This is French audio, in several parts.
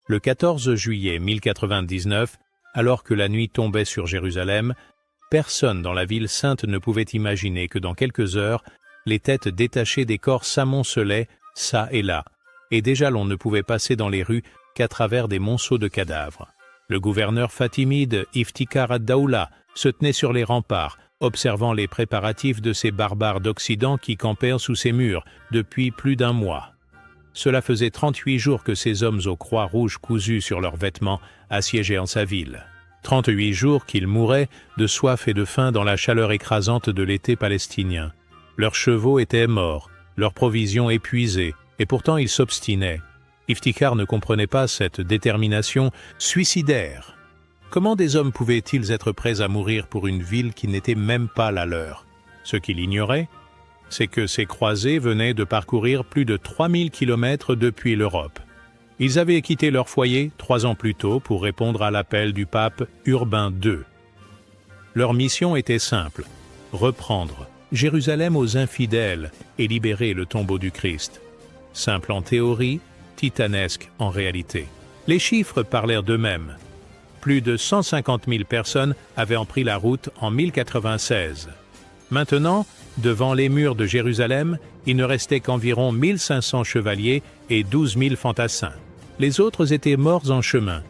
Le 14 juillet 1099, alors que la nuit tombait sur Jérusalem, personne dans la ville sainte ne pouvait imaginer que dans quelques heures, les têtes détachées des corps s'amoncelaient çà et là, et déjà l'on ne pouvait passer dans les rues qu'à travers des monceaux de cadavres. Le gouverneur fatimide Iftikhar ad-Dawla se tenait sur les remparts, observant les préparatifs de ces barbares d'Occident qui campèrent sous ses murs depuis plus d'un mois. Cela faisait 38 jours que ces hommes aux croix rouges cousues sur leurs vêtements assiégeaient en sa ville. 38 jours qu'ils mouraient de soif et de faim dans la chaleur écrasante de l'été palestinien. Leurs chevaux étaient morts, leurs provisions épuisées, et pourtant ils s'obstinaient. Iftikhar ne comprenait pas cette détermination suicidaire. Comment des hommes pouvaient-ils être prêts à mourir pour une ville qui n'était même pas la leur? Ce qu'il ignorait, c'est que ces croisés venaient de parcourir plus de 3000 kilomètres depuis l'Europe. Ils avaient quitté leur foyer 3 ans plus tôt pour répondre à l'appel du pape Urbain II. Leur mission était simple, reprendre Jérusalem aux infidèles et libérer le tombeau du Christ. Simple en théorie, titanesque en réalité. Les chiffres parlèrent d'eux-mêmes. Plus de 150 000 personnes avaient pris la route en 1096. Maintenant, devant les murs de Jérusalem, il ne restait qu'environ 1500 chevaliers et 12 000 fantassins. Les autres étaient morts en chemin,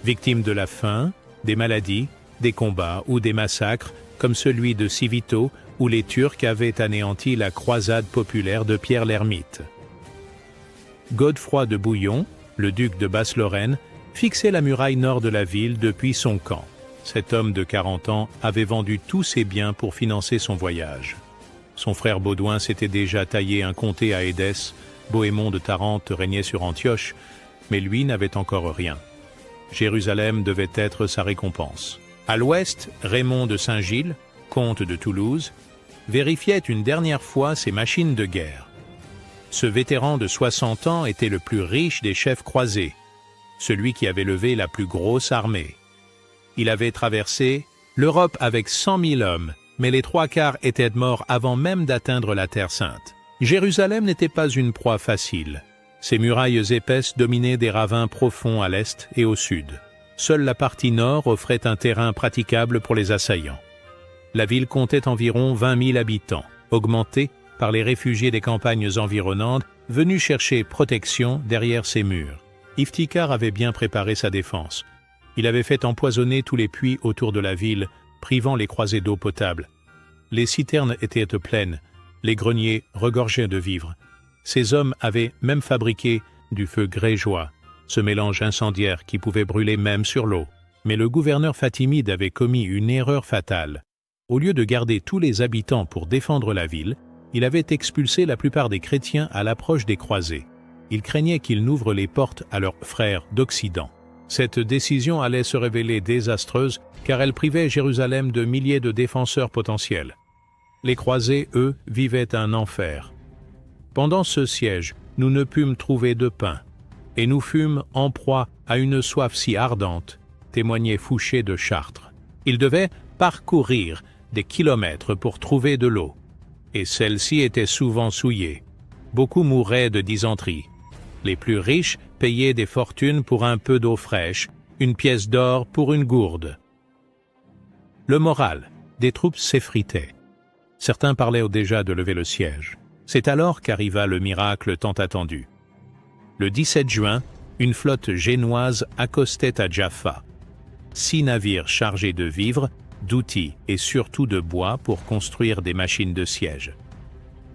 victimes de la faim, des maladies, des combats ou des massacres, comme celui de Civito, où les Turcs avaient anéanti la croisade populaire de Pierre l'Ermite. Godefroy de Bouillon, le duc de Basse-Lorraine, fixait la muraille nord de la ville depuis son camp. Cet homme de 40 ans avait vendu tous ses biens pour financer son voyage. Son frère Baudouin s'était déjà taillé un comté à Édesse, Bohémond de Tarente régnait sur Antioche, mais lui n'avait encore rien. Jérusalem devait être sa récompense. À l'ouest, Raymond de Saint-Gilles, comte de Toulouse, vérifiait une dernière fois ses machines de guerre. Ce vétéran de 60 ans était le plus riche des chefs croisés, celui qui avait levé la plus grosse armée. Il avait traversé l'Europe avec 100 000 hommes, mais les 3/4 étaient morts avant même d'atteindre la Terre Sainte. Jérusalem n'était pas une proie facile. Ses murailles épaisses dominaient des ravins profonds à l'est et au sud. Seule la partie nord offrait un terrain praticable pour les assaillants. La ville comptait environ 20 000 habitants, augmentés par les réfugiés des campagnes environnantes venus chercher protection derrière ses murs. Iftikhar avait bien préparé sa défense. Il avait fait empoisonner tous les puits autour de la ville, privant les croisés d'eau potable. Les citernes étaient pleines, les greniers regorgeaient de vivres. Ces hommes avaient même fabriqué du feu grégeois, ce mélange incendiaire qui pouvait brûler même sur l'eau. Mais le gouverneur fatimide avait commis une erreur fatale. Au lieu de garder tous les habitants pour défendre la ville, il avait expulsé la plupart des chrétiens à l'approche des croisés. Il craignait qu'ils n'ouvrent les portes à leurs frères d'Occident. Cette décision allait se révéler désastreuse car elle privait Jérusalem de milliers de défenseurs potentiels. Les croisés, eux, vivaient un enfer. Pendant ce siège, nous ne pûmes trouver de pain, et nous fûmes en proie à une soif si ardente, témoignait Fouché de Chartres. Ils devaient parcourir des kilomètres pour trouver de l'eau, et celle-ci était souvent souillée. Beaucoup mouraient de dysenterie. Les plus riches payaient des fortunes pour un peu d'eau fraîche, une pièce d'or pour une gourde. Le moral des troupes s'effritait. Certains parlaient déjà de lever le siège. C'est alors qu'arriva le miracle tant attendu. Le 17 juin, une flotte génoise accostait à Jaffa. 6 navires chargés de vivres, d'outils et surtout de bois pour construire des machines de siège.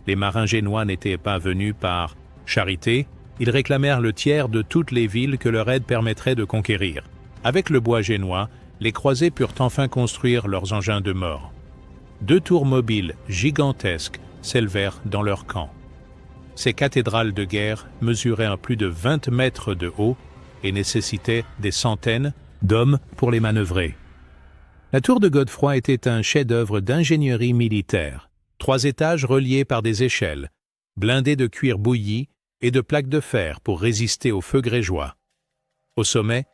Les marins génois n'étaient pas venus par charité, ils réclamèrent le tiers de toutes les villes que leur aide permettrait de conquérir. Avec le bois génois, les croisés purent enfin construire leurs engins de mort. 2 tours mobiles gigantesques s'élevèrent dans leur camp. Ces cathédrales de guerre mesuraient plus de 20 mètres de haut et nécessitaient des centaines d'hommes pour les manœuvrer. La tour de Godefroy était un chef-d'œuvre d'ingénierie militaire. 3 étages reliés par des échelles, blindés de cuir bouilli et de plaques de fer pour résister au feu grégeois. Au sommet,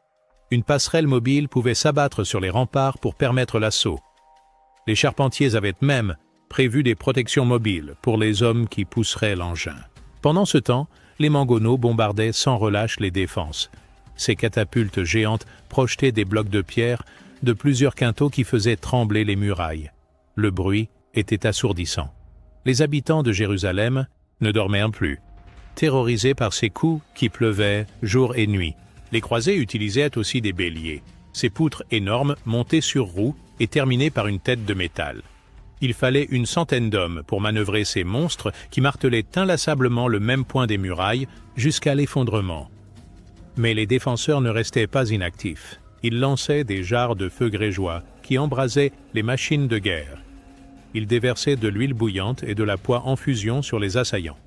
une passerelle mobile pouvait s'abattre sur les remparts pour permettre l'assaut. Les charpentiers avaient même prévu des protections mobiles pour les hommes qui pousseraient l'engin. Pendant ce temps, les Mangonaux bombardaient sans relâche les défenses. ces catapultes géantes projetaient des blocs de pierre de plusieurs quintaux qui faisaient trembler les murailles. Le bruit était assourdissant. Les habitants de Jérusalem ne dormaient plus, terrorisés par ces coups qui pleuvaient jour et nuit. Les croisés utilisaient aussi des béliers, ces poutres énormes montées sur roues et terminées par une tête de métal. Il fallait une centaine d'hommes pour manœuvrer ces monstres qui martelaient inlassablement le même point des murailles jusqu'à l'effondrement. Mais les défenseurs ne restaient pas inactifs. Ils lançaient des jarres de feu grégeois qui embrasaient les machines de guerre. Ils déversaient de l'huile bouillante et de la poix en fusion sur les assaillants.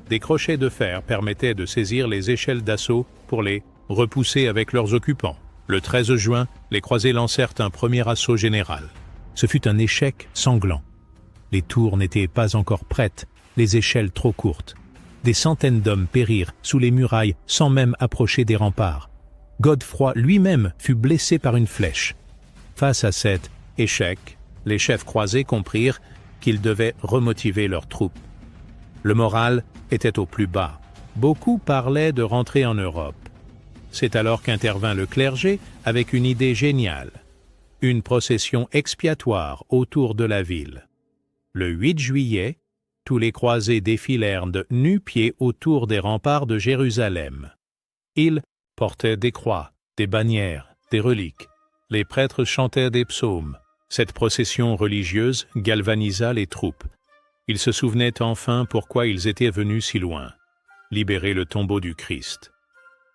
Des crochets de fer permettaient de saisir les échelles d'assaut pour les repousser avec leurs occupants. Le 13 juin, les croisés lancèrent un premier assaut général. Ce fut un échec sanglant. Les tours n'étaient pas encore prêtes, les échelles trop courtes. Des centaines d'hommes périrent sous les murailles sans même approcher des remparts. Godefroy lui-même fut blessé par une flèche. Face à cet échec, les chefs croisés comprirent qu'ils devaient remotiver leurs troupes. Le moral était au plus bas. Beaucoup parlaient de rentrer en Europe. C'est alors qu'intervint le clergé avec une idée géniale. Une procession expiatoire autour de la ville. Le 8 juillet, tous les croisés défilèrent de nu-pieds autour des remparts de Jérusalem. Ils portaient des croix, des bannières, des reliques. Les prêtres chantaient des psaumes. Cette procession religieuse galvanisa les troupes. Ils se souvenaient enfin pourquoi ils étaient venus si loin. Libérer le tombeau du Christ.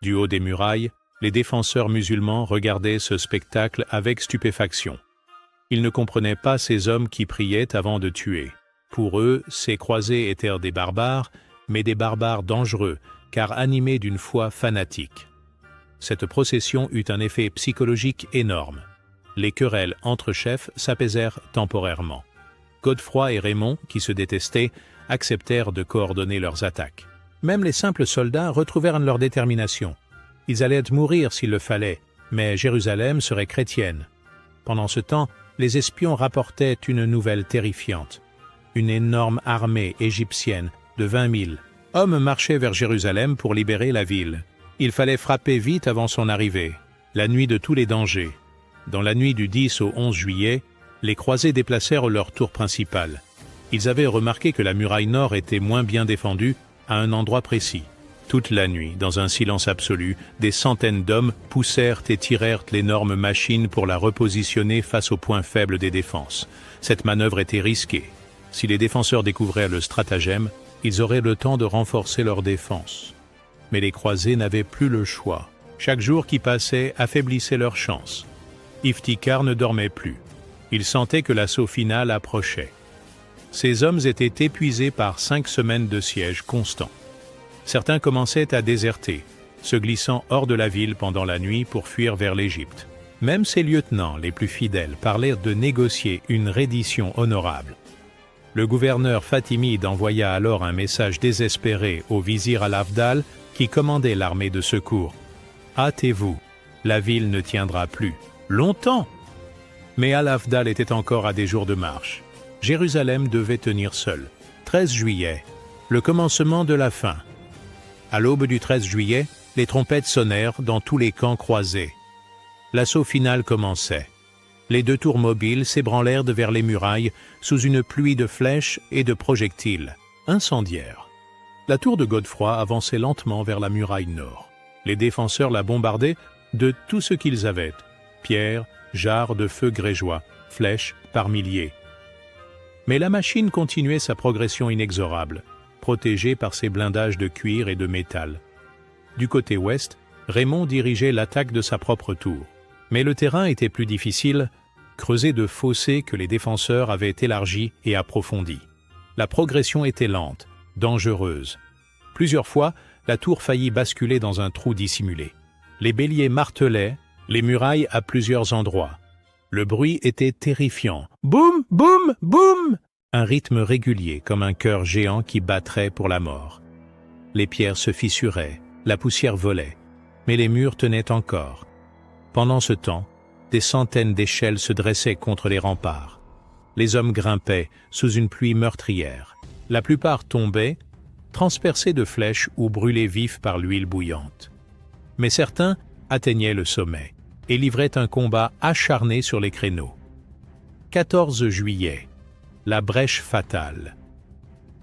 Du haut des murailles, les défenseurs musulmans regardaient ce spectacle avec stupéfaction. Ils ne comprenaient pas ces hommes qui priaient avant de tuer. Pour eux, ces croisés étaient des barbares, mais des barbares dangereux, car animés d'une foi fanatique. Cette procession eut un effet psychologique énorme. Les querelles entre chefs s'apaisèrent temporairement. Godefroy et Raymond, qui se détestaient, acceptèrent de coordonner leurs attaques. Même les simples soldats retrouvèrent leur détermination. Ils allaient mourir s'il le fallait, mais Jérusalem serait chrétienne. Pendant ce temps, les espions rapportaient une nouvelle terrifiante. Une énorme armée égyptienne de 20 000 hommes marchait vers Jérusalem pour libérer la ville. Il fallait frapper vite avant son arrivée, la nuit de tous les dangers. Dans la nuit du 10 au 11 juillet, les croisés déplacèrent leur tour principale. Ils avaient remarqué que la muraille nord était moins bien défendue à un endroit précis. Toute la nuit, dans un silence absolu, des centaines d'hommes poussèrent et tirèrent l'énorme machine pour la repositionner face au point faible des défenses. Cette manœuvre était risquée. Si les défenseurs découvraient le stratagème, ils auraient le temps de renforcer leur défense. Mais les croisés n'avaient plus le choix. Chaque jour qui passait affaiblissait leurs chances. Iftikhar ne dormait plus. Il sentait que l'assaut final approchait. Ces hommes étaient épuisés par 5 semaines de siège constant. Certains commençaient à déserter, se glissant hors de la ville pendant la nuit pour fuir vers l'Égypte. Même ses lieutenants les plus fidèles parlèrent de négocier une reddition honorable. Le gouverneur fatimide envoya alors un message désespéré au vizir Al-Afdal qui commandait l'armée de secours. « Hâtez-vous, la ville ne tiendra plus. Longtemps !» Mais Al-Afdal était encore à des jours de marche. Jérusalem devait tenir seule. 13 juillet, le commencement de la fin. À l'aube du 13 juillet, les trompettes sonnèrent dans tous les camps croisés. L'assaut final commençait. Les 2 tours mobiles s'ébranlèrent vers les murailles sous une pluie de flèches et de projectiles incendiaires. La tour de Godefroy avançait lentement vers la muraille nord. Les défenseurs la bombardaient de tout ce qu'ils avaient, pierres, jarres de feu grégeois, flèches par milliers. Mais la machine continuait sa progression inexorable, protégée par ses blindages de cuir et de métal. Du côté ouest, Raymond dirigeait l'attaque de sa propre tour. Mais le terrain était plus difficile, creusé de fossés que les défenseurs avaient élargis et approfondis. La progression était lente, dangereuse. Plusieurs fois, la tour faillit basculer dans un trou dissimulé. Les béliers martelaient les murailles à plusieurs endroits. Le bruit était terrifiant. Boum, boum, boum! Un rythme régulier comme un cœur géant qui battrait pour la mort. Les pierres se fissuraient, la poussière volait, mais les murs tenaient encore. Pendant ce temps, des centaines d'échelles se dressaient contre les remparts. Les hommes grimpaient sous une pluie meurtrière. La plupart tombaient, transpercés de flèches ou brûlés vifs par l'huile bouillante. Mais certains atteignaient le sommet et livraient un combat acharné sur les créneaux. 14 juillet, la brèche fatale.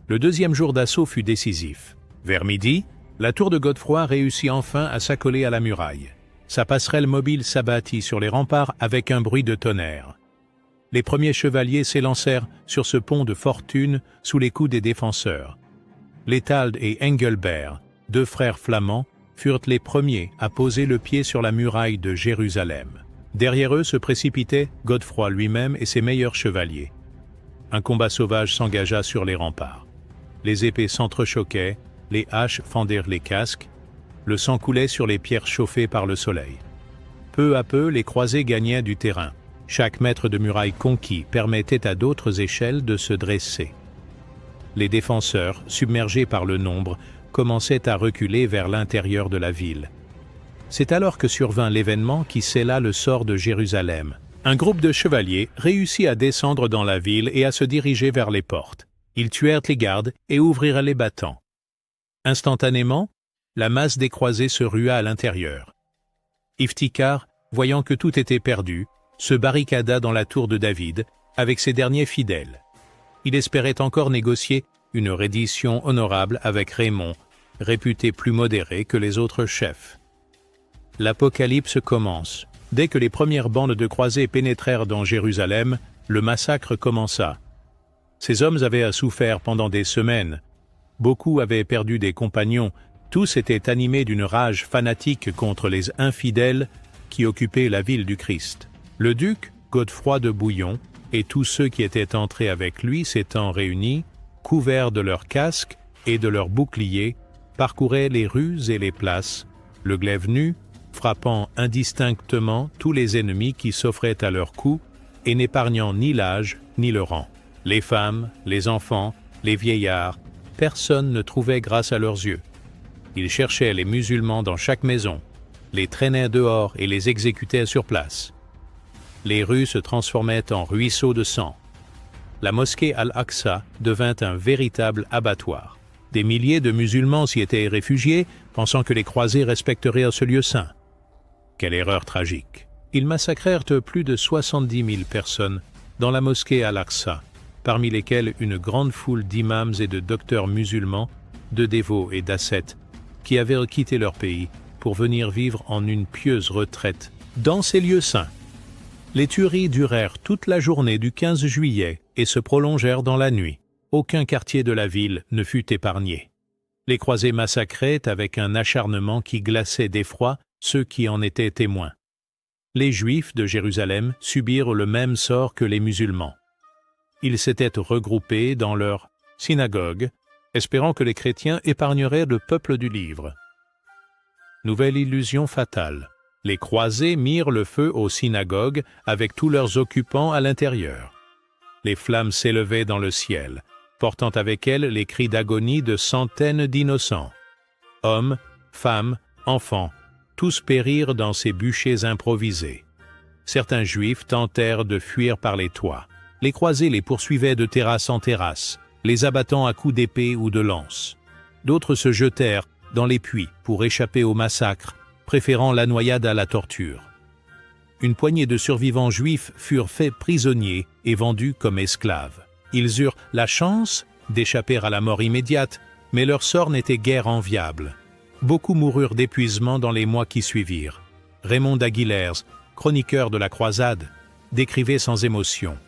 Le deuxième jour d'assaut fut décisif. Vers midi, la tour de Godefroy réussit enfin à s'accoler à la muraille. Sa passerelle mobile s'abattit sur les remparts avec un bruit de tonnerre. Les premiers chevaliers s'élancèrent sur ce pont de fortune sous les coups des défenseurs. Létald et Engelbert, deux frères flamands, furent les premiers à poser le pied sur la muraille de Jérusalem. Derrière eux se précipitaient Godefroy lui-même et ses meilleurs chevaliers. Un combat sauvage s'engagea sur les remparts. Les épées s'entrechoquaient, les haches fendirent les casques, le sang coulait sur les pierres chauffées par le soleil. Peu à peu, les croisés gagnaient du terrain. Chaque mètre de muraille conquis permettait à d'autres échelles de se dresser. Les défenseurs, submergés par le nombre, commençaient à reculer vers l'intérieur de la ville. C'est alors que survint l'événement qui scella le sort de Jérusalem. Un groupe de chevaliers réussit à descendre dans la ville et à se diriger vers les portes. Ils tuèrent les gardes et ouvrirent les battants. Instantanément, la masse des croisés se rua à l'intérieur. Iftikhar, voyant que tout était perdu, se barricada dans la tour de David avec ses derniers fidèles. Il espérait encore négocier une reddition honorable avec Raymond, réputé plus modéré que les autres chefs. L'apocalypse commence. Dès que les premières bandes de croisés pénétrèrent dans Jérusalem, le massacre commença. Ces hommes avaient souffert pendant des semaines. Beaucoup avaient perdu des compagnons. Tous étaient animés d'une rage fanatique contre les infidèles qui occupaient la ville du Christ. Le duc, Godefroy de Bouillon, et tous ceux qui étaient entrés avec lui s'étant réunis, couverts de leurs casques et de leurs boucliers, parcouraient les rues et les places, le glaive nu, frappant indistinctement tous les ennemis qui s'offraient à leurs coups et n'épargnant ni l'âge ni le rang. Les femmes, les enfants, les vieillards, personne ne trouvait grâce à leurs yeux. Ils cherchaient les musulmans dans chaque maison, les traînaient dehors et les exécutaient sur place. Les rues se transformaient en ruisseaux de sang. La mosquée Al-Aqsa devint un véritable abattoir. Des milliers de musulmans s'y étaient réfugiés, pensant que les croisés respecteraient ce lieu saint. Quelle erreur tragique! Ils massacrèrent plus de 70 000 personnes dans la mosquée Al-Aqsa, parmi lesquelles une grande foule d'imams et de docteurs musulmans, de dévots et d'ascètes, qui avaient quitté leur pays pour venir vivre en une pieuse retraite dans ces lieux saints. Les tueries durèrent toute la journée du 15 juillet et se prolongèrent dans la nuit. Aucun quartier de la ville ne fut épargné. Les croisés massacraient avec un acharnement qui glaçait d'effroi ceux qui en étaient témoins. Les Juifs de Jérusalem subirent le même sort que les musulmans. Ils s'étaient regroupés dans leur synagogue, espérant que les chrétiens épargneraient le peuple du livre. Nouvelle illusion fatale. Les croisés mirent le feu aux synagogues avec tous leurs occupants à l'intérieur. Les flammes s'élevaient dans le ciel, portant avec elles les cris d'agonie de centaines d'innocents. Hommes, femmes, enfants, tous périrent dans ces bûchers improvisés. Certains Juifs tentèrent de fuir par les toits. Les croisés les poursuivaient de terrasse en terrasse, les abattant à coups d'épée ou de lance. D'autres se jetèrent dans les puits pour échapper au massacre, préférant la noyade à la torture. Une poignée de survivants juifs furent faits prisonniers et vendus comme esclaves. Ils eurent la chance d'échapper à la mort immédiate, mais leur sort n'était guère enviable. Beaucoup moururent d'épuisement dans les mois qui suivirent. Raymond d'Aguilers, chroniqueur de la croisade, décrivait sans émotion: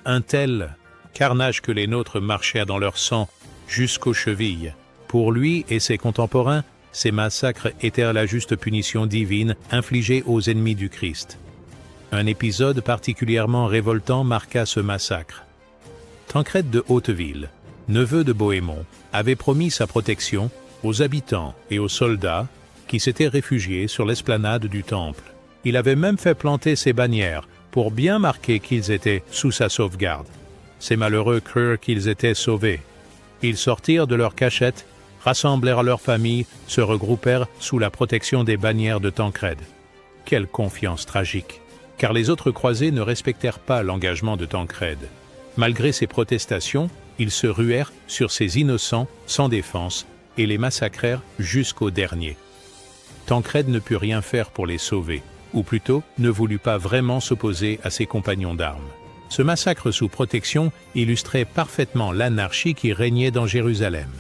un tel carnage que les nôtres marchèrent dans leur sang jusqu'aux chevilles. Pour lui et ses contemporains, ces massacres étaient la juste punition divine infligée aux ennemis du Christ. Un épisode particulièrement révoltant marqua ce massacre. Tancrède de Hauteville, neveu de Bohémond, avait promis sa protection aux habitants et aux soldats qui s'étaient réfugiés sur l'esplanade du Temple. Il avait même fait planter ses bannières pour bien marquer qu'ils étaient sous sa sauvegarde. Ces malheureux crurent qu'ils étaient sauvés. Ils sortirent de leur cachette, rassemblèrent leurs familles, se regroupèrent sous la protection des bannières de Tancrède. Quelle confiance tragique! Car les autres croisés ne respectèrent pas l'engagement de Tancrède. Malgré ses protestations, ils se ruèrent sur ces innocents sans défense et les massacrèrent jusqu'au dernier. Tancrède ne put rien faire pour les sauver, ou plutôt ne voulut pas vraiment s'opposer à ses compagnons d'armes. Ce massacre sous protection illustrait parfaitement l'anarchie qui régnait dans Jérusalem.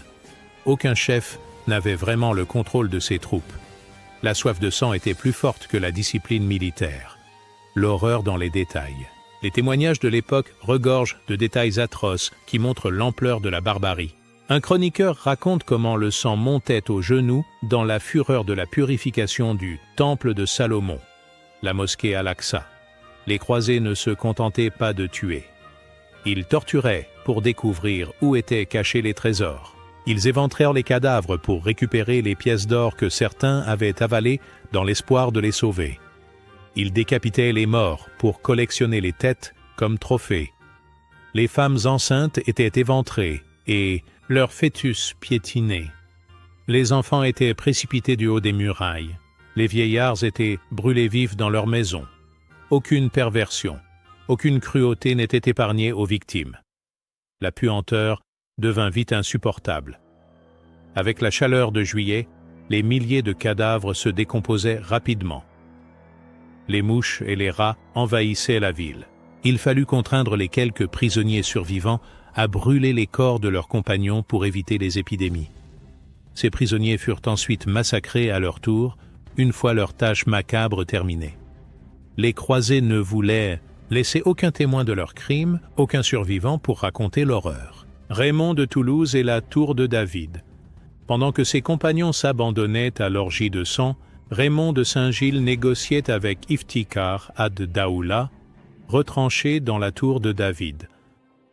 Aucun chef n'avait vraiment le contrôle de ses troupes. La soif de sang était plus forte que la discipline militaire. L'horreur dans les détails. Les témoignages de l'époque regorgent de détails atroces qui montrent l'ampleur de la barbarie. Un chroniqueur raconte comment le sang montait aux genoux dans la fureur de la purification du Temple de Salomon, la mosquée Al-Aqsa. Les croisés ne se contentaient pas de tuer. Ils torturaient pour découvrir où étaient cachés les trésors. Ils éventrèrent les cadavres pour récupérer les pièces d'or que certains avaient avalées dans l'espoir de les sauver. Ils décapitaient les morts pour collectionner les têtes comme trophées. Les femmes enceintes étaient éventrées et leurs fœtus piétinés. Les enfants étaient précipités du haut des murailles. Les vieillards étaient brûlés vifs dans leurs maisons. Aucune perversion, aucune cruauté n'était épargnée aux victimes. La puanteur devint vite insupportable. Avec la chaleur de juillet, les milliers de cadavres se décomposaient rapidement. Les mouches et les rats envahissaient la ville. Il fallut contraindre les quelques prisonniers survivants à brûler les corps de leurs compagnons pour éviter les épidémies. Ces prisonniers furent ensuite massacrés à leur tour, une fois leur tâche macabre terminée. Les croisés ne voulaient laisser aucun témoin de leur crime, aucun survivant pour raconter l'horreur. Raymond de Toulouse et la tour de David. Pendant que ses compagnons s'abandonnaient à l'orgie de sang, Raymond de Saint-Gilles négociait avec Iftikhar ad-Daoula, retranché dans la tour de David.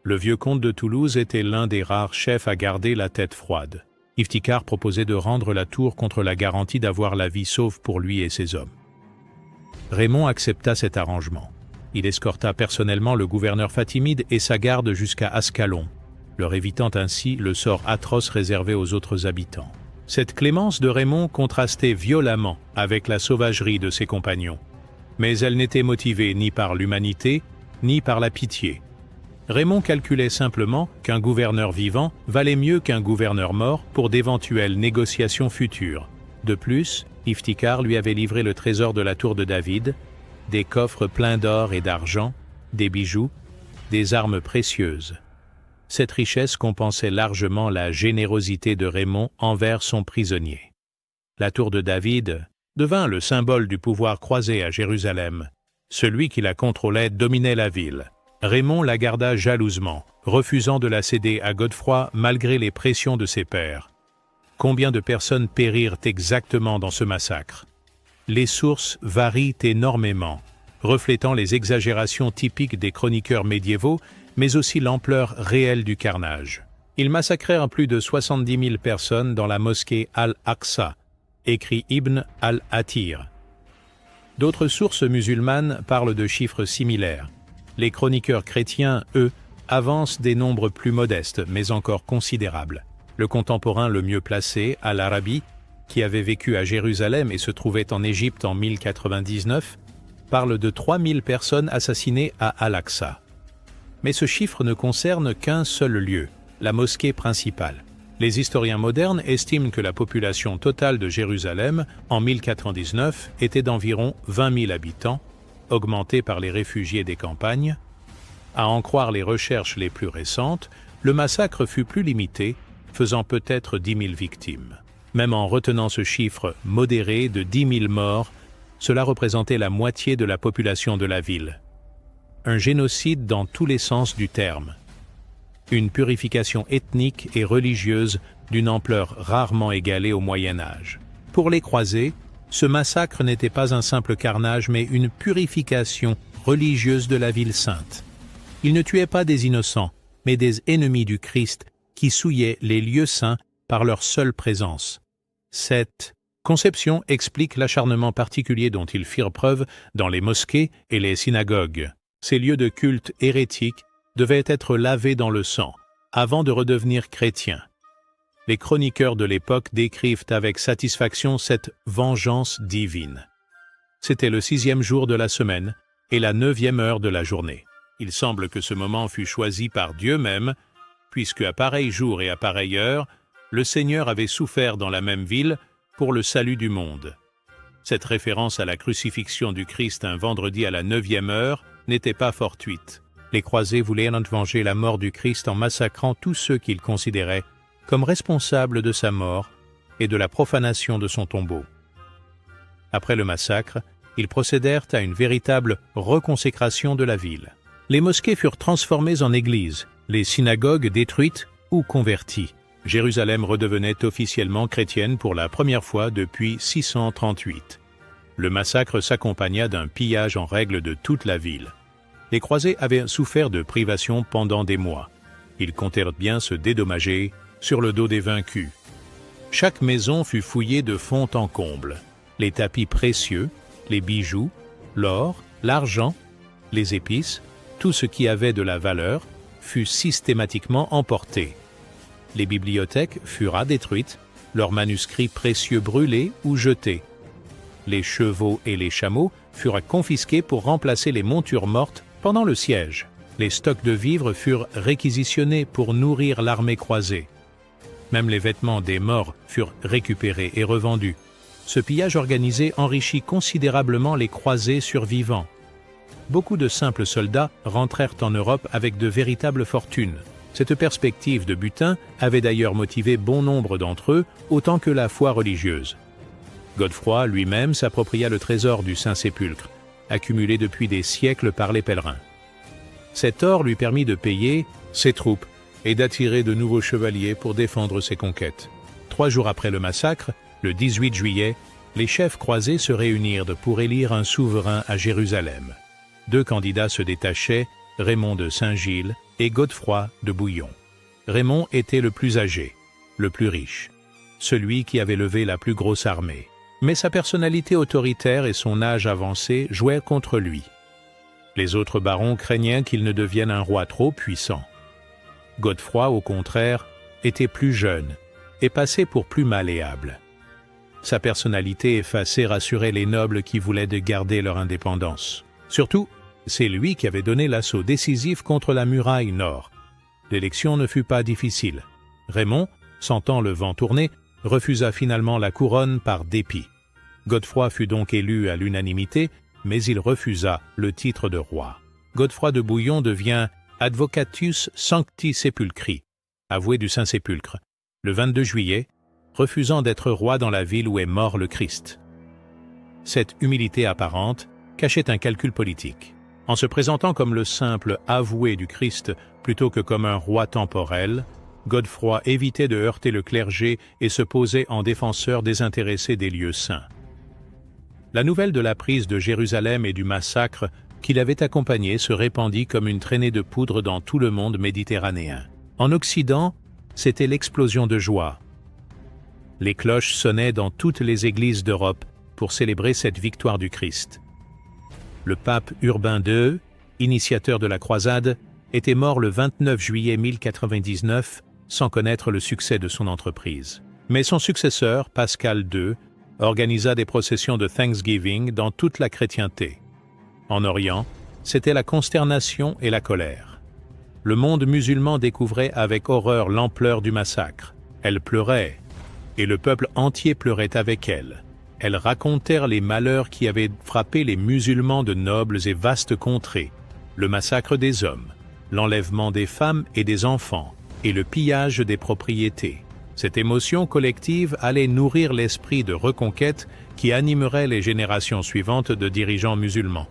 Le vieux comte de Toulouse était l'un des rares chefs à garder la tête froide. Iftikhar proposait de rendre la tour contre la garantie d'avoir la vie sauve pour lui et ses hommes. Raymond accepta cet arrangement. Il escorta personnellement le gouverneur fatimide et sa garde jusqu'à Ascalon, leur évitant ainsi le sort atroce réservé aux autres habitants. Cette clémence de Raymond contrastait violemment avec la sauvagerie de ses compagnons, mais elle n'était motivée ni par l'humanité, ni par la pitié. Raymond calculait simplement qu'un gouverneur vivant valait mieux qu'un gouverneur mort pour d'éventuelles négociations futures. De plus, Iftikhar lui avait livré le trésor de la tour de David, des coffres pleins d'or et d'argent, des bijoux, des armes précieuses. Cette richesse compensait largement la générosité de Raymond envers son prisonnier. La tour de David devint le symbole du pouvoir croisé à Jérusalem. Celui qui la contrôlait dominait la ville. Raymond la garda jalousement, refusant de la céder à Godefroy malgré les pressions de ses pairs. Combien de personnes périrent exactement dans ce massacre? Les sources varient énormément, reflétant les exagérations typiques des chroniqueurs médiévaux, mais aussi l'ampleur réelle du carnage. Ils massacrèrent plus de 70 000 personnes dans la mosquée Al-Aqsa, écrit Ibn al-Athir. D'autres sources musulmanes parlent de chiffres similaires. Les chroniqueurs chrétiens, eux, avancent des nombres plus modestes, mais encore considérables. Le contemporain le mieux placé, Al-Arabi, qui avait vécu à Jérusalem et se trouvait en Égypte en 1099, parle de 3000 personnes assassinées à Al-Aqsa. Mais ce chiffre ne concerne qu'un seul lieu, la mosquée principale. Les historiens modernes estiment que la population totale de Jérusalem, en 1099, était d'environ 20 000 habitants, augmentée par les réfugiés des campagnes. À en croire les recherches les plus récentes, le massacre fut plus limité, faisant peut-être 10 000 victimes. Même en retenant ce chiffre modéré de 10 000 morts, cela représentait la moitié de la population de la ville. Un génocide dans tous les sens du terme. Une purification ethnique et religieuse d'une ampleur rarement égalée au Moyen Âge. Pour les croisés, ce massacre n'était pas un simple carnage, mais une purification religieuse de la ville sainte. Ils ne tuaient pas des innocents, mais des ennemis du Christ qui souillaient les lieux saints par leur seule présence. Cette conception explique l'acharnement particulier dont ils firent preuve dans les mosquées et les synagogues. Ces lieux de culte hérétiques devaient être lavés dans le sang, avant de redevenir chrétiens. Les chroniqueurs de l'époque décrivent avec satisfaction cette vengeance divine. C'était le 6e jour de la semaine et la 9e heure de la journée. Il semble que ce moment fut choisi par Dieu même, puisque à pareil jour et à pareille heure, le Seigneur avait souffert dans la même ville pour le salut du monde. Cette référence à la crucifixion du Christ un vendredi à la 9e heure n'était pas fortuite. Les croisés voulaient venger la mort du Christ en massacrant tous ceux qu'ils considéraient comme responsables de sa mort et de la profanation de son tombeau. Après le massacre, ils procédèrent à une véritable reconsécration de la ville. Les mosquées furent transformées en églises, les synagogues détruites ou converties. Jérusalem redevenait officiellement chrétienne pour la première fois depuis 638. Le massacre s'accompagna d'un pillage en règle de toute la ville. Les croisés avaient souffert de privations pendant des mois. Ils comptèrent bien se dédommager sur le dos des vaincus. Chaque maison fut fouillée de fond en comble. Les tapis précieux, les bijoux, l'or, l'argent, les épices, tout ce qui avait de la valeur, fut systématiquement emporté. Les bibliothèques furent détruites, leurs manuscrits précieux brûlés ou jetés. Les chevaux et les chameaux furent confisqués pour remplacer les montures mortes pendant le siège. Les stocks de vivres furent réquisitionnés pour nourrir l'armée croisée. Même les vêtements des morts furent récupérés et revendus. Ce pillage organisé enrichit considérablement les croisés survivants. Beaucoup de simples soldats rentrèrent en Europe avec de véritables fortunes. Cette perspective de butin avait d'ailleurs motivé bon nombre d'entre eux, autant que la foi religieuse. Godefroy lui-même s'appropria le trésor du Saint-Sépulcre, accumulé depuis des siècles par les pèlerins. Cet or lui permit de payer ses troupes et d'attirer de nouveaux chevaliers pour défendre ses conquêtes. 3 jours après le massacre, le 18 juillet, les chefs croisés se réunirent pour élire un souverain à Jérusalem. 2 candidats se détachaient, Raymond de Saint-Gilles et Godefroy de Bouillon. Raymond était le plus âgé, le plus riche, celui qui avait levé la plus grosse armée. Mais sa personnalité autoritaire et son âge avancé jouaient contre lui. Les autres barons craignaient qu'il ne devienne un roi trop puissant. Godefroy, au contraire, était plus jeune et passait pour plus malléable. Sa personnalité effacée rassurait les nobles qui voulaient de garder leur indépendance. Surtout, c'est lui qui avait donné l'assaut décisif contre la muraille nord. L'élection ne fut pas difficile. Raymond, sentant le vent tourner, refusa finalement la couronne par dépit. Godefroy fut donc élu à l'unanimité, mais il refusa le titre de roi. Godefroy de Bouillon devient Advocatus Sancti Sepulchri, avoué du Saint-Sépulcre, le 22 juillet, refusant d'être roi dans la ville où est mort le Christ. Cette humilité apparente cachait un calcul politique. En se présentant comme le simple avoué du Christ plutôt que comme un roi temporel, Godefroy évitait de heurter le clergé et se posait en défenseur désintéressé des lieux saints. La nouvelle de la prise de Jérusalem et du massacre qui l'avait accompagné se répandit comme une traînée de poudre dans tout le monde méditerranéen. En Occident, c'était l'explosion de joie. Les cloches sonnaient dans toutes les églises d'Europe pour célébrer cette victoire du Christ. Le pape Urbain II, initiateur de la croisade, était mort le 29 juillet 1099 sans connaître le succès de son entreprise. Mais son successeur, Pascal II, organisa des processions de Thanksgiving dans toute la chrétienté. En Orient, c'était la consternation et la colère. Le monde musulman découvrait avec horreur l'ampleur du massacre. Elle pleurait, et le peuple entier pleurait avec elle. Elles racontèrent les malheurs qui avaient frappé les musulmans de nobles et vastes contrées, le massacre des hommes, l'enlèvement des femmes et des enfants, et le pillage des propriétés. Cette émotion collective allait nourrir l'esprit de reconquête qui animerait les générations suivantes de dirigeants musulmans.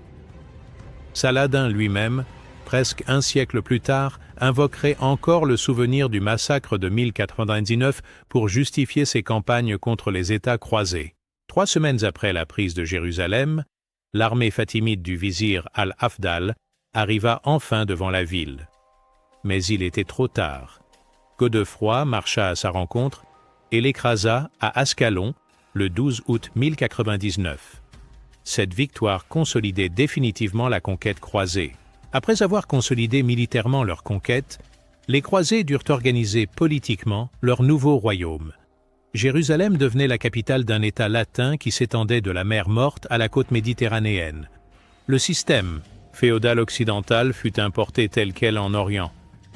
Saladin lui-même, presque un siècle plus tard, invoquerait encore le souvenir du massacre de 1099 pour justifier ses campagnes contre les États croisés. 3 semaines après la prise de Jérusalem, l'armée fatimide du vizir Al-Afdal arriva enfin devant la ville. Mais il était trop tard. Godefroy marcha à sa rencontre et l'écrasa à Ascalon le 12 août 1099. Cette victoire consolidait définitivement la conquête croisée. Après avoir consolidé militairement leur conquête, les croisés durent organiser politiquement leur nouveau royaume. Jérusalem devenait la capitale d'un État latin qui s'étendait de la mer Morte à la côte méditerranéenne. Le système féodal occidental fut importé tel quel en Orient.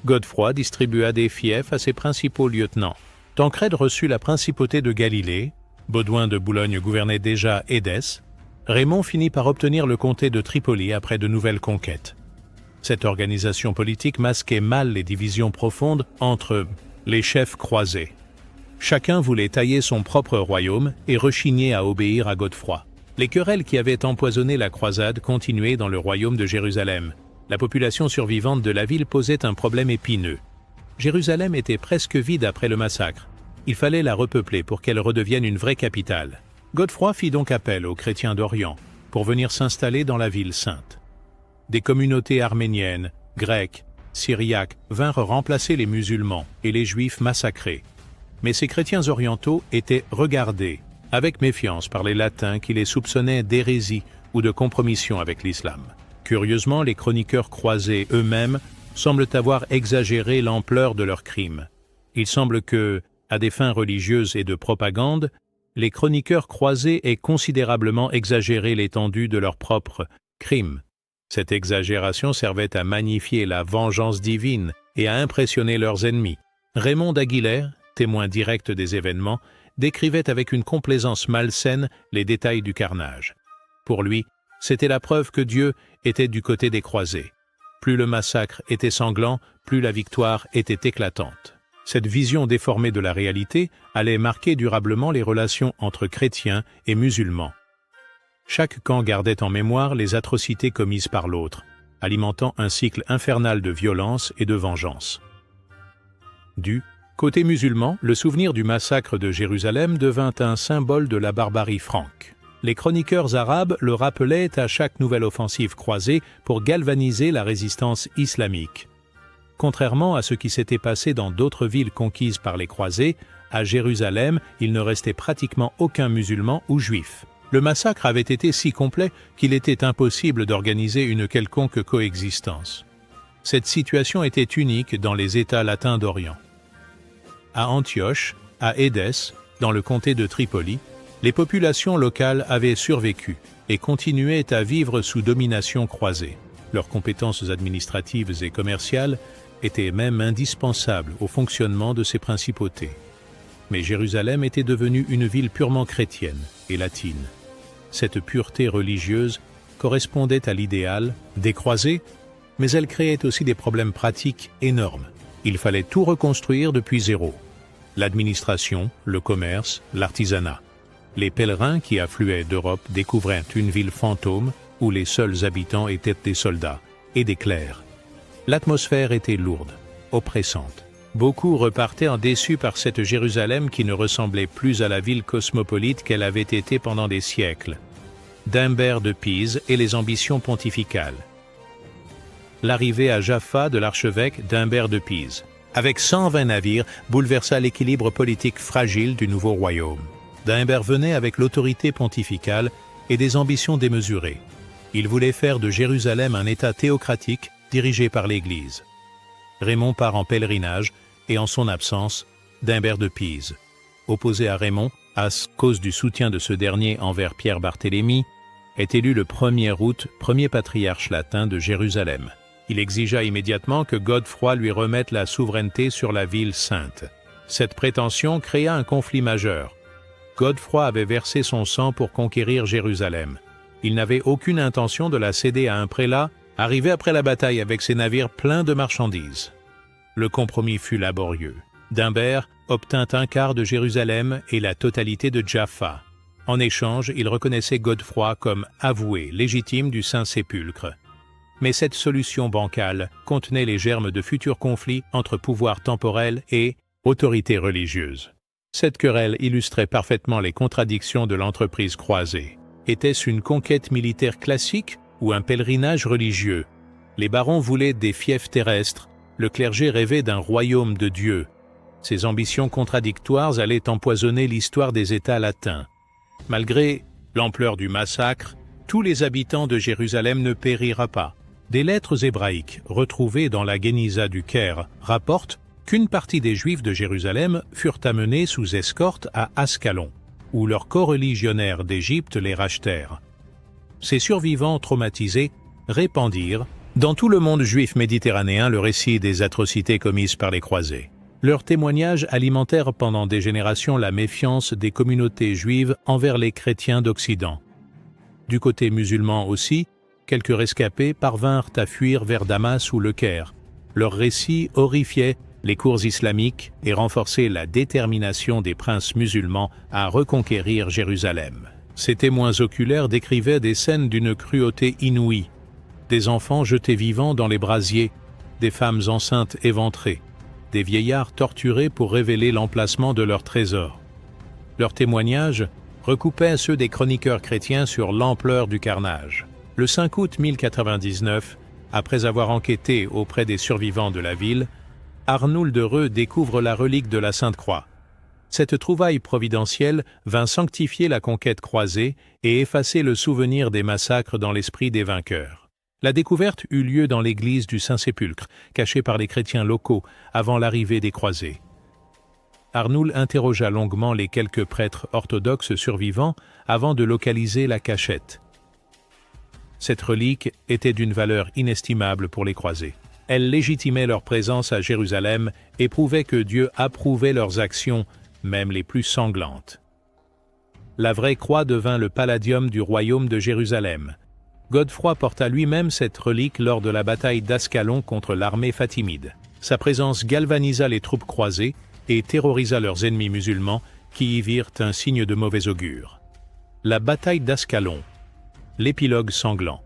Godefroy distribua des fiefs à ses principaux lieutenants. Tancrède reçut la principauté de Galilée, Baudouin de Boulogne gouvernait déjà Édesse. Raymond finit par obtenir le comté de Tripoli après de nouvelles conquêtes. Cette organisation politique masquait mal les divisions profondes entre les chefs croisés. Chacun voulait tailler son propre royaume et rechigner à obéir à Godefroy. Les querelles qui avaient empoisonné la croisade continuaient dans le royaume de Jérusalem. La population survivante de la ville posait un problème épineux. Jérusalem était presque vide après le massacre. Il fallait la repeupler pour qu'elle redevienne une vraie capitale. Godefroy fit donc appel aux chrétiens d'Orient pour venir s'installer dans la ville sainte. Des communautés arméniennes, grecques, syriaques vinrent remplacer les musulmans et les juifs massacrés. Mais ces chrétiens orientaux étaient regardés avec méfiance par les latins qui les soupçonnaient d'hérésie ou de compromission avec l'islam. Curieusement, les chroniqueurs croisés eux-mêmes semblent avoir exagéré l'ampleur de leurs crimes. Il semble que, à des fins religieuses et de propagande, les chroniqueurs croisés aient considérablement exagéré l'étendue de leurs propres crimes. Cette exagération servait à magnifier la vengeance divine et à impressionner leurs ennemis. Raymond d'Aguilère, témoin direct des événements, décrivait avec une complaisance malsaine les détails du carnage. Pour lui, c'était la preuve que Dieu était du côté des croisés. Plus le massacre était sanglant, plus la victoire était éclatante. Cette vision déformée de la réalité allait marquer durablement les relations entre chrétiens et musulmans. Chaque camp gardait en mémoire les atrocités commises par l'autre, alimentant un cycle infernal de violence et de vengeance. Du côté musulman, le souvenir du massacre de Jérusalem devint un symbole de la barbarie franque. Les chroniqueurs arabes le rappelaient à chaque nouvelle offensive croisée pour galvaniser la résistance islamique. Contrairement à ce qui s'était passé dans d'autres villes conquises par les croisés, à Jérusalem, il ne restait pratiquement aucun musulman ou juif. Le massacre avait été si complet qu'il était impossible d'organiser une quelconque coexistence. Cette situation était unique dans les États latins d'Orient. À Antioche, à Édesse, dans le comté de Tripoli, les populations locales avaient survécu et continuaient à vivre sous domination croisée. Leurs compétences administratives et commerciales étaient même indispensables au fonctionnement de ces principautés. Mais Jérusalem était devenue une ville purement chrétienne et latine. Cette pureté religieuse correspondait à l'idéal des croisés, mais elle créait aussi des problèmes pratiques énormes. Il fallait tout reconstruire depuis zéro. L'administration, le commerce, l'artisanat. Les pèlerins qui affluaient d'Europe découvraient une ville fantôme où les seuls habitants étaient des soldats et des clercs. L'atmosphère était lourde, oppressante. Beaucoup repartaient en déçus par cette Jérusalem qui ne ressemblait plus à la ville cosmopolite qu'elle avait été pendant des siècles. d'Humbert de Pise et les ambitions pontificales. L'arrivée à Jaffa de l'archevêque d'Humbert de Pise, avec 120 navires, bouleversa l'équilibre politique fragile du nouveau royaume. D'Humbert venait avec l'autorité pontificale et des ambitions démesurées. Il voulait faire de Jérusalem un État théocratique dirigé par l'Église. Raymond part en pèlerinage et en son absence, d'Humbert de Pise, opposé à Raymond, à cause du soutien de ce dernier envers Pierre Barthélemy, est élu le 1er août, premier patriarche latin de Jérusalem. Il exigea immédiatement que Godefroy lui remette la souveraineté sur la ville sainte. Cette prétention créa un conflit majeur. Godefroy avait versé son sang pour conquérir Jérusalem. Il n'avait aucune intention de la céder à un prélat arrivé après la bataille avec ses navires pleins de marchandises. Le compromis fut laborieux. d'Humbert obtint un quart de Jérusalem et la totalité de Jaffa. En échange, il reconnaissait Godefroy comme avoué légitime du Saint-Sépulcre. Mais cette solution bancale contenait les germes de futurs conflits entre pouvoir temporel et autorité religieuse. Cette querelle illustrait parfaitement les contradictions de l'entreprise croisée. Était-ce une conquête militaire classique ou un pèlerinage religieux? Les barons voulaient des fiefs terrestres, le clergé rêvait d'un royaume de Dieu. Ces ambitions contradictoires allaient empoisonner l'histoire des États latins. Malgré l'ampleur du massacre, tous les habitants de Jérusalem ne périrent pas. Des lettres hébraïques retrouvées dans la Guéniza du Caire rapportent qu'une partie des Juifs de Jérusalem furent amenés sous escorte à Ascalon, où leurs coreligionnaires d'Égypte les rachetèrent. Ces survivants traumatisés répandirent dans tout le monde juif méditerranéen le récit des atrocités commises par les croisés. Leurs témoignages alimentèrent pendant des générations la méfiance des communautés juives envers les chrétiens d'Occident. Du côté musulman aussi, quelques rescapés parvinrent à fuir vers Damas ou le Caire. Leurs récits horrifiaient les cours islamiques et renforçaient la détermination des princes musulmans à reconquérir Jérusalem. Ces témoins oculaires décrivaient des scènes d'une cruauté inouïe, des enfants jetés vivants dans les brasiers, des femmes enceintes éventrées, des vieillards torturés pour révéler l'emplacement de leurs trésors. Leurs témoignages recoupaient ceux des chroniqueurs chrétiens sur l'ampleur du carnage. Le 5 août 1099, après avoir enquêté auprès des survivants de la ville, Arnoul de Reux découvre la relique de la Sainte Croix. Cette trouvaille providentielle vint sanctifier la conquête croisée et effacer le souvenir des massacres dans l'esprit des vainqueurs. La découverte eut lieu dans l'église du Saint-Sépulcre, cachée par les chrétiens locaux avant l'arrivée des croisés. Arnoul interrogea longuement les quelques prêtres orthodoxes survivants avant de localiser la cachette. Cette relique était d'une valeur inestimable pour les croisés. Elle légitimait leur présence à Jérusalem et prouvait que Dieu approuvait leurs actions, même les plus sanglantes. La vraie croix devint le palladium du royaume de Jérusalem. Godefroy porta lui-même cette relique lors de la bataille d'Ascalon contre l'armée fatimide. Sa présence galvanisa les troupes croisées et terrorisa leurs ennemis musulmans qui y virent un signe de mauvais augure. La bataille d'Ascalon. L'épilogue sanglant.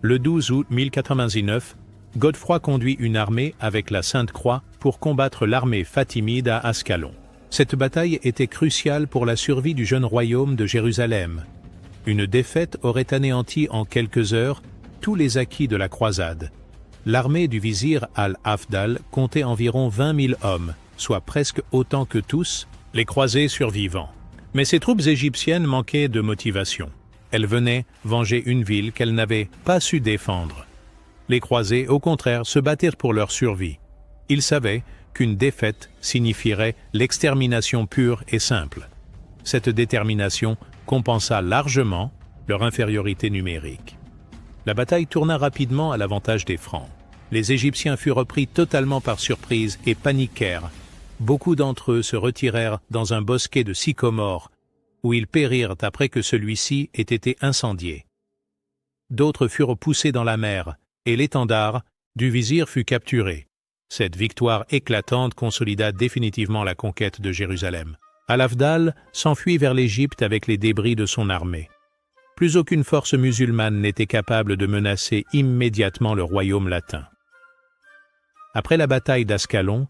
Le 12 août 1099, Godefroy conduit une armée avec la Sainte Croix pour combattre l'armée fatimide à Ascalon. Cette bataille était cruciale pour la survie du jeune royaume de Jérusalem. Une défaite aurait anéanti en quelques heures tous les acquis de la croisade. L'armée du vizir Al-Afdal comptait environ 20 000 hommes, soit presque autant que tous les croisés survivants. Mais ces troupes égyptiennes manquaient de motivation. Elles venaient venger une ville qu'elles n'avaient pas su défendre. Les croisés, au contraire, se battirent pour leur survie. Ils savaient qu'une défaite signifierait l'extermination pure et simple. Cette détermination compensa largement leur infériorité numérique. La bataille tourna rapidement à l'avantage des Francs. Les Égyptiens furent pris totalement par surprise et paniquèrent. Beaucoup d'entre eux se retirèrent dans un bosquet de sycomores, où ils périrent après que celui-ci ait été incendié. D'autres furent poussés dans la mer, et l'étendard du vizir fut capturé. Cette victoire éclatante consolida définitivement la conquête de Jérusalem. Al-Afdal s'enfuit vers l'Égypte avec les débris de son armée. Plus aucune force musulmane n'était capable de menacer immédiatement le royaume latin. Après la bataille d'Ascalon,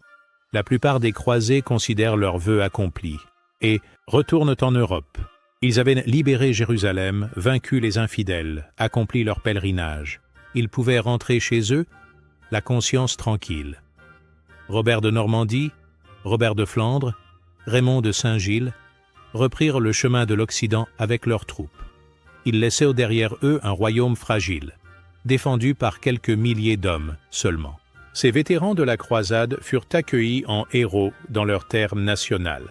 la plupart des croisés considèrent leurs vœux accomplis et retournent en Europe. Ils avaient libéré Jérusalem, vaincu les infidèles, accompli leur pèlerinage. Ils pouvaient rentrer chez eux, la conscience tranquille. Robert de Normandie, Robert de Flandre, Raymond de Saint-Gilles reprirent le chemin de l'Occident avec leurs troupes. Ils laissaient derrière eux un royaume fragile, défendu par quelques milliers d'hommes seulement. Ces vétérans de la croisade furent accueillis en héros dans leur terre nationale.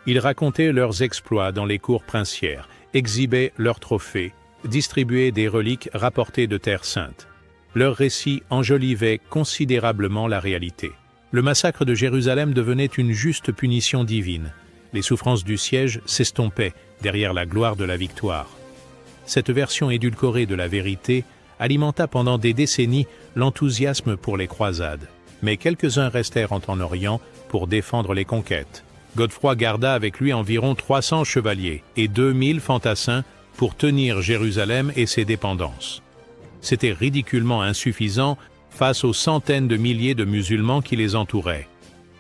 Ils racontaient leurs exploits dans les cours princières, exhibaient leurs trophées, distribuaient des reliques rapportées de Terre Sainte. Leurs récits enjolivaient considérablement la réalité. Le massacre de Jérusalem devenait une juste punition divine. Les souffrances du siège s'estompaient derrière la gloire de la victoire. Cette version édulcorée de la vérité alimenta pendant des décennies l'enthousiasme pour les croisades. Mais quelques-uns restèrent en Orient pour défendre les conquêtes. Godefroy garda avec lui environ 300 chevaliers et 2000 fantassins pour tenir Jérusalem et ses dépendances. C'était ridiculement insuffisant face aux centaines de milliers de musulmans qui les entouraient.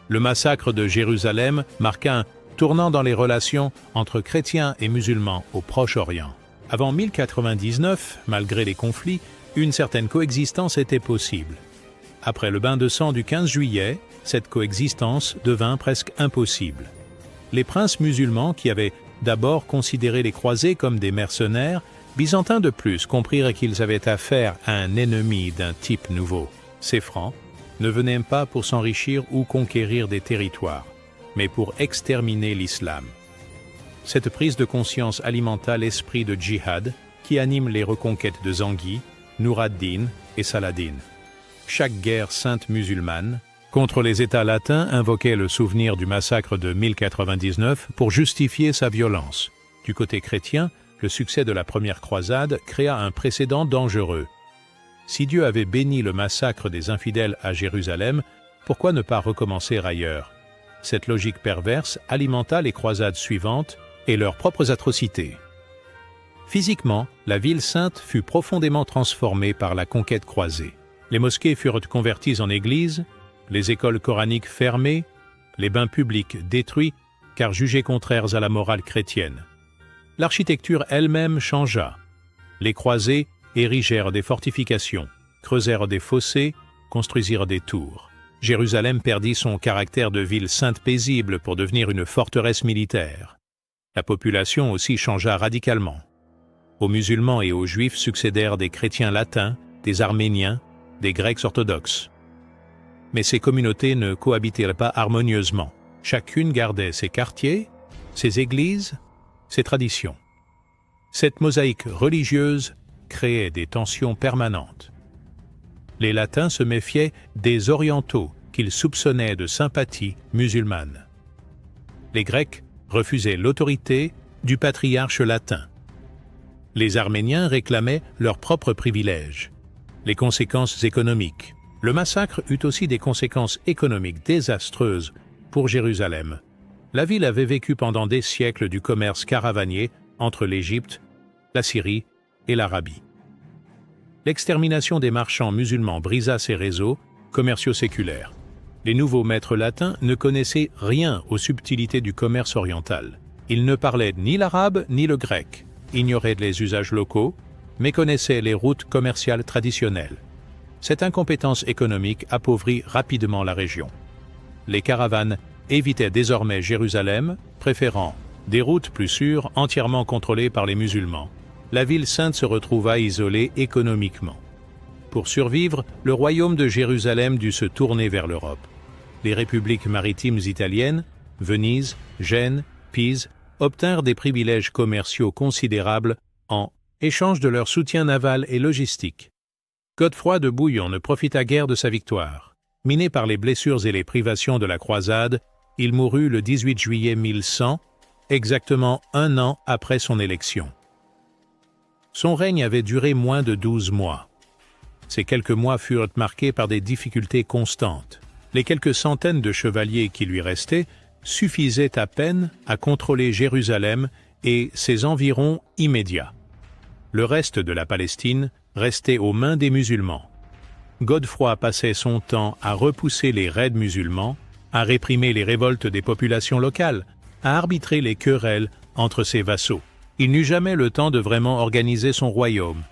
Le massacre de Jérusalem marqua un tournant dans les relations entre chrétiens et musulmans au Proche-Orient. Avant 1099, malgré les conflits, une certaine coexistence était possible. Après le bain de sang du 15 juillet, cette coexistence devint presque impossible. Les princes musulmans, qui avaient d'abord considéré les croisés comme des mercenaires, byzantins de plus comprirent qu'ils avaient affaire à un ennemi d'un type nouveau. Ces Francs ne venaient pas pour s'enrichir ou conquérir des territoires, mais pour exterminer l'islam. Cette prise de conscience alimenta l'esprit de djihad qui anime les reconquêtes de Zangui, Nour ad-Din et Saladin. Chaque guerre sainte musulmane contre les États latins invoquait le souvenir du massacre de 1099 pour justifier sa violence. Du côté chrétien, le succès de la première croisade créa un précédent dangereux. Si Dieu avait béni le massacre des infidèles à Jérusalem, pourquoi ne pas recommencer ailleurs? Cette logique perverse alimenta les croisades suivantes et leurs propres atrocités. Physiquement, la ville sainte fut profondément transformée par la conquête croisée. Les mosquées furent converties en églises, les écoles coraniques fermées, les bains publics détruits car jugés contraires à la morale chrétienne. L'architecture elle-même changea. Les croisés érigèrent des fortifications, creusèrent des fossés, construisirent des tours. Jérusalem perdit son caractère de ville sainte paisible pour devenir une forteresse militaire. La population aussi changea radicalement. Aux musulmans et aux juifs succédèrent des chrétiens latins, des arméniens, des grecs orthodoxes. Mais ces communautés ne cohabitèrent pas harmonieusement. Chacune gardait ses quartiers, ses églises, ses traditions. Cette mosaïque religieuse créait des tensions permanentes. Les latins se méfiaient des orientaux qu'ils soupçonnaient de sympathie musulmane. Les grecs refusaient l'autorité du patriarche latin. Les arméniens réclamaient leurs propres privilèges. Les conséquences économiques. Le massacre eut aussi des conséquences économiques désastreuses pour Jérusalem. La ville avait vécu pendant des siècles du commerce caravanier entre l'Égypte, la Syrie et l'Arabie. L'extermination des marchands musulmans brisa ces réseaux commerciaux séculaires. Les nouveaux maîtres latins ne connaissaient rien aux subtilités du commerce oriental. Ils ne parlaient ni l'arabe ni le grec, ignoraient les usages locaux, méconnaissaient les routes commerciales traditionnelles. Cette incompétence économique appauvrit rapidement la région. Les caravanes évitaient désormais Jérusalem, préférant des routes plus sûres entièrement contrôlées par les musulmans. La ville sainte se retrouva isolée économiquement. Pour survivre, le royaume de Jérusalem dut se tourner vers l'Europe. Les républiques maritimes italiennes, Venise, Gênes, Pise, obtinrent des privilèges commerciaux considérables en échange de leur soutien naval et logistique. Godefroy de Bouillon ne profita guère de sa victoire. Miné par les blessures et les privations de la croisade, il mourut le 18 juillet 1100, exactement un an après son élection. Son règne avait duré moins de 12 mois. Ces quelques mois furent marqués par des difficultés constantes. Les quelques centaines de chevaliers qui lui restaient suffisaient à peine à contrôler Jérusalem et ses environs immédiats. Le reste de la Palestine restait aux mains des musulmans. Godefroy passait son temps à repousser les raids musulmans, à réprimer les révoltes des populations locales, à arbitrer les querelles entre ses vassaux. Il n'eut jamais le temps de vraiment organiser son royaume.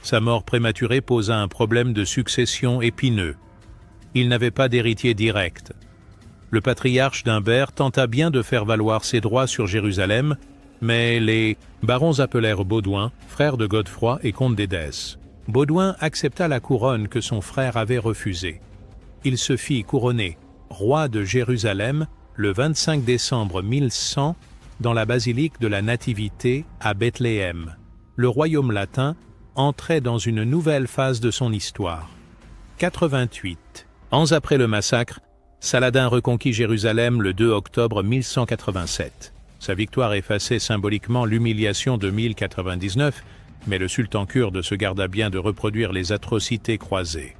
Sa mort prématurée posa un problème de succession épineux. Il n'avait pas d'héritier direct. Le patriarche d'Humbert tenta bien de faire valoir ses droits sur Jérusalem, mais les barons appelèrent Baudouin, frère de Godefroy et comte d'Édesse. Baudouin accepta la couronne que son frère avait refusée. Il se fit couronner roi de Jérusalem le 25 décembre 1100 dans la basilique de la Nativité à Bethléem. Le royaume latin entrait dans une nouvelle phase de son histoire. 88 ans après le massacre, Saladin reconquit Jérusalem le 2 octobre 1187. Sa victoire effaçait symboliquement l'humiliation de 1099, mais le sultan kurde se garda bien de reproduire les atrocités croisées.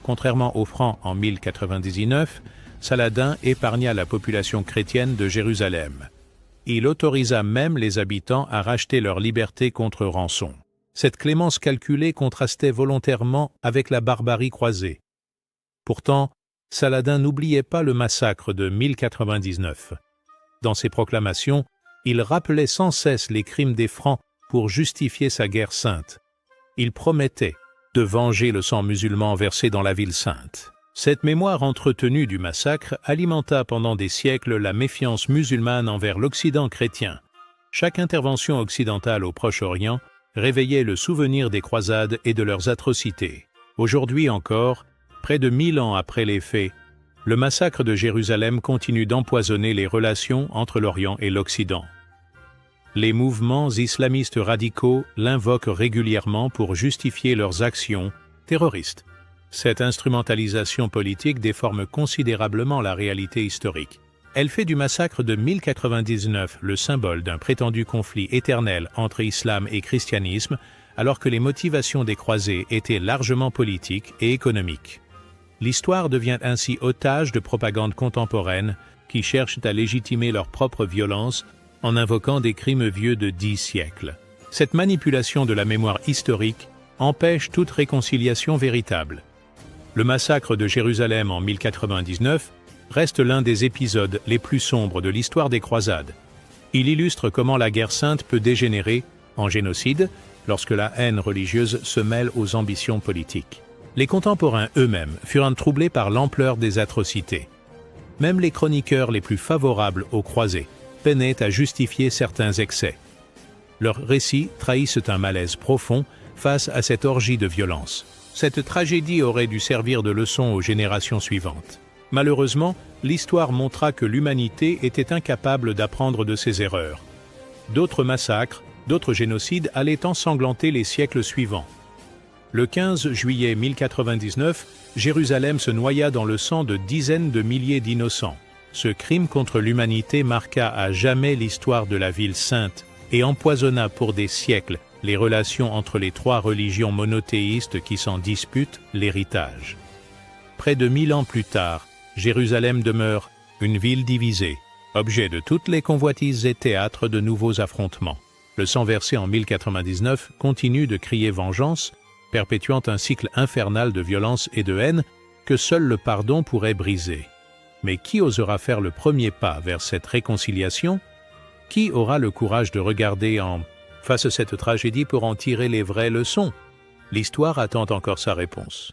Contrairement aux Francs en 1099, Saladin épargna la population chrétienne de Jérusalem. Il autorisa même les habitants à racheter leur liberté contre rançon. Cette clémence calculée contrastait volontairement avec la barbarie croisée. Pourtant, Saladin n'oubliait pas le massacre de 1099. Dans ses proclamations, il rappelait sans cesse les crimes des Francs pour justifier sa guerre sainte. Il promettait de venger le sang musulman versé dans la ville sainte. Cette mémoire entretenue du massacre alimenta pendant des siècles la méfiance musulmane envers l'Occident chrétien. Chaque intervention occidentale au Proche-Orient réveillait le souvenir des croisades et de leurs atrocités. Aujourd'hui encore, près de 1000 ans après les faits, le massacre de Jérusalem continue d'empoisonner les relations entre l'Orient et l'Occident. Les mouvements islamistes radicaux l'invoquent régulièrement pour justifier leurs actions terroristes. Cette instrumentalisation politique déforme considérablement la réalité historique. Elle fait du massacre de 1099 le symbole d'un prétendu conflit éternel entre islam et christianisme, alors que les motivations des croisés étaient largement politiques et économiques. L'histoire devient ainsi otage de propagande contemporaine qui cherchent à légitimer leur propre violence en invoquant des crimes vieux de 10 siècles. Cette manipulation de la mémoire historique empêche toute réconciliation véritable. Le massacre de Jérusalem en 1099 reste l'un des épisodes les plus sombres de l'histoire des croisades. Il illustre comment la guerre sainte peut dégénérer en génocide lorsque la haine religieuse se mêle aux ambitions politiques. Les contemporains eux-mêmes furent troublés par l'ampleur des atrocités. Même les chroniqueurs les plus favorables aux croisés peinaient à justifier certains excès. Leurs récits trahissent un malaise profond face à cette orgie de violence. Cette tragédie aurait dû servir de leçon aux générations suivantes. Malheureusement, l'histoire montra que l'humanité était incapable d'apprendre de ses erreurs. D'autres massacres, d'autres génocides allaient ensanglanter les siècles suivants. Le 15 juillet 1099, Jérusalem se noya dans le sang de dizaines de milliers d'innocents. Ce crime contre l'humanité marqua à jamais l'histoire de la ville sainte et empoisonna pour des siècles les relations entre les trois religions monothéistes qui s'en disputent l'héritage. Près de 1000 ans plus tard, Jérusalem demeure une ville divisée, objet de toutes les convoitises et théâtre de nouveaux affrontements. Le sang versé en 1099 continue de crier vengeance, perpétuant un cycle infernal de violence et de haine que seul le pardon pourrait briser. Mais qui osera faire le premier pas vers cette réconciliation? Qui aura le courage de regarder en face cette tragédie pour en tirer les vraies leçons? L'histoire attend encore sa réponse.